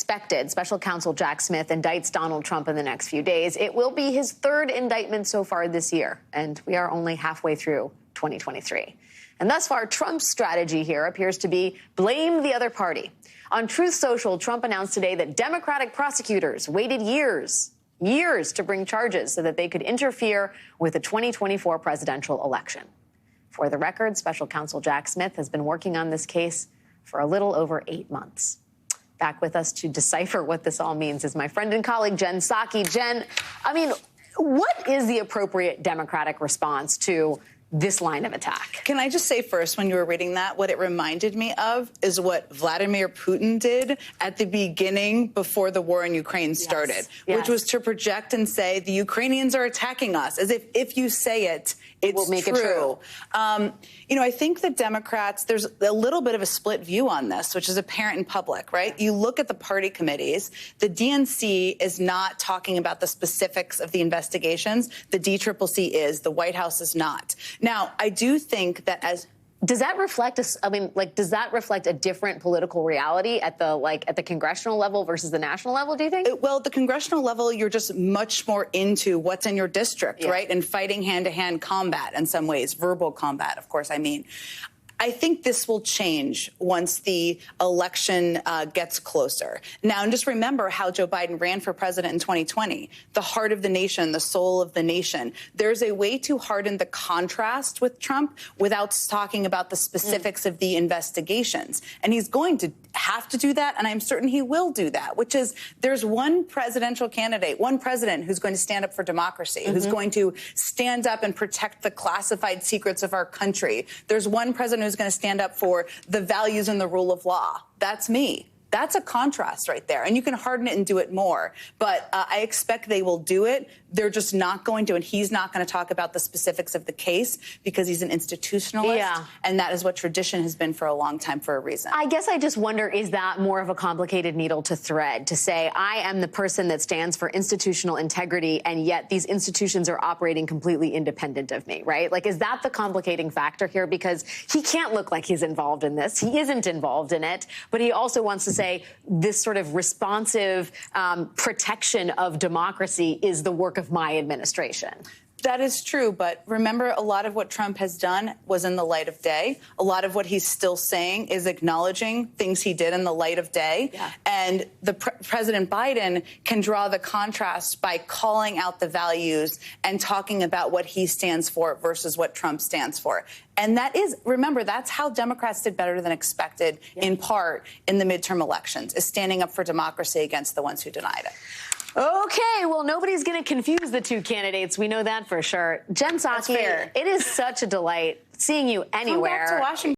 expected, special counsel Jack Smith indicts Donald Trump in the next few days. It will be his third indictment so far this year, and we are only halfway through 2023. And thus far, Trump's strategy here appears to be blame the other party. On Truth Social, Trump announced today that Democratic prosecutors waited years to bring charges so that they could interfere with the 2024 presidential election. For the record, special counsel Jack Smith has been working on this case for a little over 8 months. Back with us to decipher what this all means is my friend and colleague, Jen Psaki. Jen, I mean, what is the appropriate Democratic response to this line of attack? Can I just say first, when you were reading that, what it reminded me of is what Vladimir Putin did at the beginning before the war in Ukraine started, which was to project and say the Ukrainians are attacking us, as if you say it, it's will make true. It true. I think the Democrats, there's a little bit of a split view on this, which is apparent in public, right? You look at the party committees, the DNC is not talking about the specifics of the investigations. The DCCC is, the White House is not. Now, I do think that does that reflect does that reflect a different political reality at the congressional level versus the national level, do you think? Well, the congressional level, you're just much more into what's in your district, right? And fighting hand-to-hand combat in some ways, verbal combat, of course, I mean. I think this will change once the election gets closer. Now, and just remember how Joe Biden ran for president in 2020. The heart of the nation, the soul of the nation. There's a way to harden the contrast with Trump without talking about the specifics of the investigations. And he's going to have to do that, and I'm certain he will do that, which is there's one presidential candidate, one president who's going to stand up for democracy, who's going to stand up and protect the classified secrets of our country. There's one president who's going to stand up for the values and the rule of law. That's me. That's a contrast right there. And you can harden it and do it more. But I expect they will do it. They're just not going to, and he's not going to talk about the specifics of the case because he's an institutionalist. Yeah. And that is what tradition has been for a long time for a reason. I guess I just wonder, is that more of a complicated needle to thread, to say, I am the person that stands for institutional integrity, and yet these institutions are operating completely independent of me, right? Like, is that the complicating factor here? Because he can't look like he's involved in this. He isn't involved in it, but he also wants to say this sort of responsive protection of democracy is the work of my administration. That is true, but remember, a lot of what Trump has done was in the light of day. A lot of what he's still saying is acknowledging things he did in the light of day. Yeah. And President Biden can draw the contrast by calling out the values and talking about what he stands for versus what Trump stands for. And that is, remember, that's how Democrats did better than expected, in part, in the midterm elections, is standing up for democracy against the ones who denied it. Okay, well, nobody's going to confuse the two candidates. We know that for sure. Jen Psaki, it is such a delight seeing you anywhere. Come back to Washington.